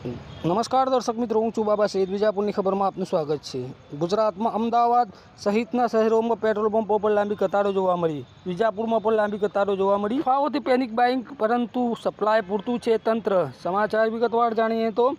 નમસ્કાર દર્શક મિત્રો, હું છું બાબા સૈયદ. વિજાપુરની ખબરમાં આપનું સ્વાગત છે. ગુજરાતમાં અમદાવાદ સહિતના શહેરોમાં પેટ્રોલ પંપો પર લાંબી કતારો જોવા મળી. વિજાપુરમાં પણ લાંબી કતારો જોવા મળી. અફવાઓથી પેનિક બાઇંગ, પરંતુ સપ્લાય પૂરતું છે તંત્ર. સમાચાર વિગતવાર જાણીએ તો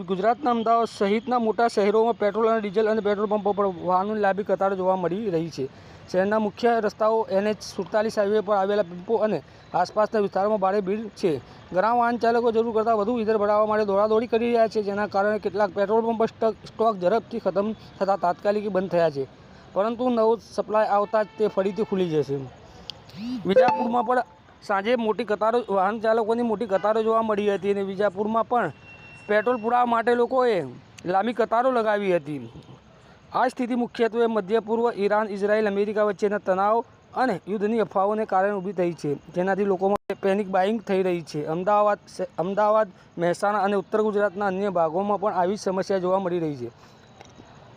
ગુજરાતના અમદાવાદ સહિતના મોટા શહેરોમાં પેટ્રોલ અને ડીઝલ અને પેટ્રોલ પંપો પર વાહનોની લાંબી કતારો જોવા મળી રહી છે. શહેરના મુખ્ય રસ્તાઓ NH-47 હાઈવે પર આવેલા પંપો અને આસપાસના વિસ્તારોમાં ભારે ભીડ છે. ઘણા વાહન ચાલકો જરૂર કરતાં વધુ ઈંધણ ભરાવવા માટે દોડાદોડી કરી રહ્યા છે, જેના કારણે કેટલાક પેટ્રોલ પંપ સ્ટોક ઝડપથી ખતમ થતાં તાત્કાલિક બંધ થયા છે, પરંતુ નવો સપ્લાય આવતા જ તે ફરીથી ખુલી જશે. વિજાપુરમાં પણ સાંજે વાહન ચાલકોની મોટી કતારો જોવા મળી હતી અને વિજાપુરમાં પણ પેટ્રોલ પુરાવા માટે લોકોએ લાંબી કતારો લગાવી હતી. આ સ્થિતિ મુખ્યત્વે મધ્ય પૂર્વ, ઈરાન, ઇઝરાયલ, અમેરિકા વચ્ચેના તણાવ અને યુદ્ધની અફવાઓને કારણે ઊભી થઈ છે, જેનાથી લોકોમાં પેનિક બાઇંગ થઈ રહી છે. અમદાવાદ, મહેસાણા અને ઉત્તર ગુજરાતના અન્ય ભાગોમાં પણ આવી સમસ્યા જોવા મળી રહી છે.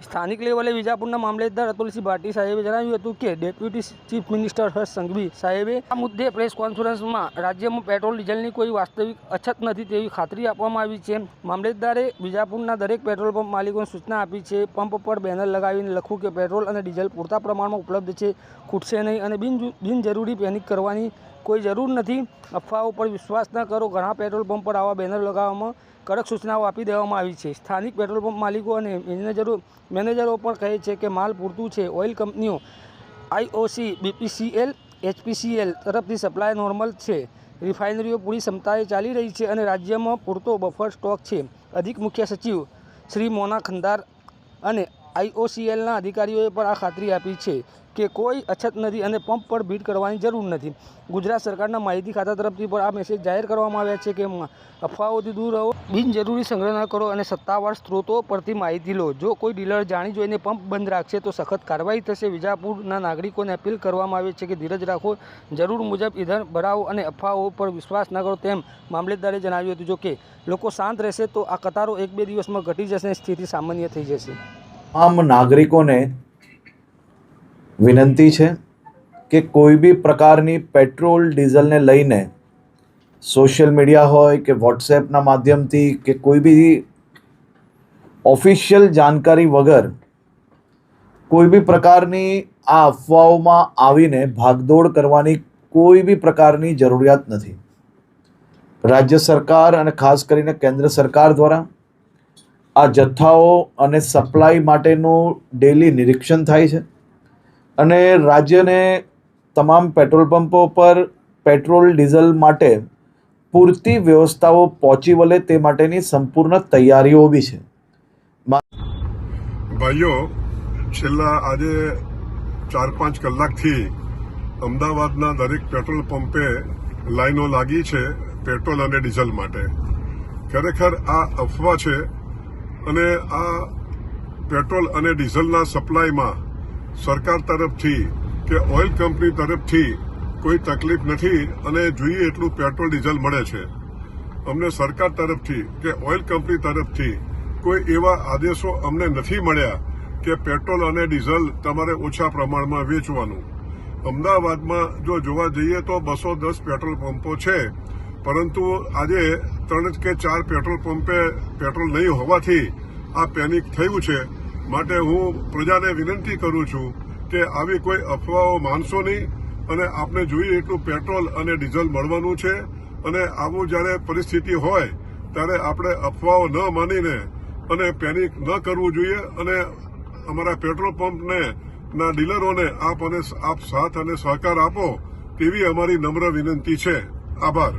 સ્થાનિક લેવલે વિજાપુરના મામલતદાર અતુલસિંહ ભાટી સાહેબે જણાવ્યું હતું કે deputy chief minister Harsh Sanghavi સાહેબે આ મુદ્દે પ્રેસ કોન્ફરન્સમાં રાજ્યમાં પેટ્રોલ ડીઝલની કોઈ વાસ્તવિક અછત નથી તેવી ખાતરી આપવામાં આવી છે. મામલતદારે વિજાપુરના દરેક પેટ્રોલ પંપ માલિકોને સૂચના આપી છે. પંપ પર બેનર લગાવીને લખવું કે પેટ્રોલ અને ડીઝલ પૂરતા પ્રમાણમાં ઉપલબ્ધ છે, ખૂટશે નહીં અને બિનજરૂરી પેનિક કરવાની કોઈ જરૂર નથી. અફવાઓ પર વિશ્વાસ ન કરો. ઘણા પેટ્રોલ પંપ પર આવા બેનર લગાવવામાં કડક સૂચનાઓ આપી દેવામાં આવી છે. સ્થાનિક પેટ્રોલ પંપ માલિકો અને મેનેજરો પણ કહે છે કે માલ પૂરતું છે. ઓઇલ કંપનીઓ IOC, BPCL, HPCL તરફથી સપ્લાય નોર્મલ છે. રિફાઇનરીઓ પૂરી ક્ષમતાએ ચાલી રહી છે અને રાજ્યમાં પૂરતો બફર સ્ટોક છે. અધિક મુખ્ય સચિવ શ્રી મોના ખંદાર અને IOCLના અધિકારીઓએ પણ આ ખાતરી આપી છે કે કોઈ અછત નથી અને પંપ પર ભીડ કરવાની જરૂર નથી. ગુજરાત સરકારના માહિતી ખાતા તરફથી પણ આ મેસેજ જાહેર કરવામાં આવ્યા છે કે અફવાઓથી દૂર રહો, બિનજરૂરી સંગ્રહ ન કરો અને સત્તાવાર સ્ત્રોતો પરથી માહિતી લો. જો કોઈ ડીલર જાણી જોઈને પંપ બંધ રાખશે તો સખત કાર્યવાહી થશે. વિજાપુરના નાગરિકોને અપીલ કરવામાં આવે છે કે ધીરજ રાખો, જરૂર મુજબ ઈંધણ ભરાવો અને અફવાઓ પર વિશ્વાસ ન કરો, તેમ મામલતદારે જણાવ્યું હતું. જો કે લોકો શાંત રહેશે તો આ કતારો 1-2 દિવસમાં ઘટી જશે અને સ્થિતિ સામાન્ય થઈ જશે. આમ નાગરિકોને વિનંતી છે કે કોઈ બી પ્રકારની પેટ્રોલ ડીઝલને લઈને સોશિયલ મીડિયા હોય કે વોટ્સએપના માધ્યમથી કે કોઈ બી ઓફિશિયલ જાણકારી વગર કોઈ બી પ્રકારની આ અફવાઓમાં આવીને ભાગદોડ કરવાની કોઈ બી પ્રકારની જરૂરિયાત નથી. રાજ્ય સરકાર અને ખાસ કરીને કેન્દ્ર સરકાર દ્વારા આ જથ્થાઓ અને સપ્લાય માટેનું ડેલી નિરીક્ષણ થાય છે અને રાજ્યને તમામ પેટ્રોલ પંપો પર પેટ્રોલ ડીઝલ માટે પૂરતી વ્યવસ્થાઓ પહોંચી વળે તે માટેની સંપૂર્ણ તૈયારીઓ બી છે. ભાઈઓ, છેલ્લા આજે 4-5 કલાકથી અમદાવાદના દરેક પેટ્રોલ પંપે લાઈનો લાગી છે પેટ્રોલ અને ડીઝલ માટે. ખરેખર આ અફવા છે અને આ પેટ્રોલ અને ડીઝલના સપ્લાયમાં સરકાર તરફથી કે ઓઇલ કંપની તરફથી કોઈ તકલીફ નથી અને જોઈએ એટલું પેટ્રોલ ડીઝલ મળે છે. અમને સરકાર તરફથી કે ઓઇલ કંપની તરફથી કોઈ એવા આદેશો અમને નથી મળ્યા કે પેટ્રોલ અને ડીઝલ તમારે ઓછા પ્રમાણમાં વેચવાનું. અમદાવાદમાં જો જોવા જઈએ તો 210 પેટ્રોલ પંપો છે, પરંતુ આજે 3 કે 4 પેટ્રોલ પંપે પેટ્રોલ નહીં હોવાથી આ પેનિક થયું છે. માટે હું પ્રજાને વિનંતી કરું છું કે આવી કોઈ અફવાઓ માનશો નહીં અને આપણે જોઈએ એટલું પેટ્રોલ અને ડીઝલ મળવાનું છે અને આવું જ્યારે પરિસ્થિતિ હોય ત્યારે આપણે અફવાઓ ન માનીને અને પેનિક ન કરવું જોઈએ અને અમારા પેટ્રોલ પંપને ના ડીલરોને આપ સાથ અને સહકાર આપો તેવી અમારી નમ્ર વિનંતી છે. આભાર.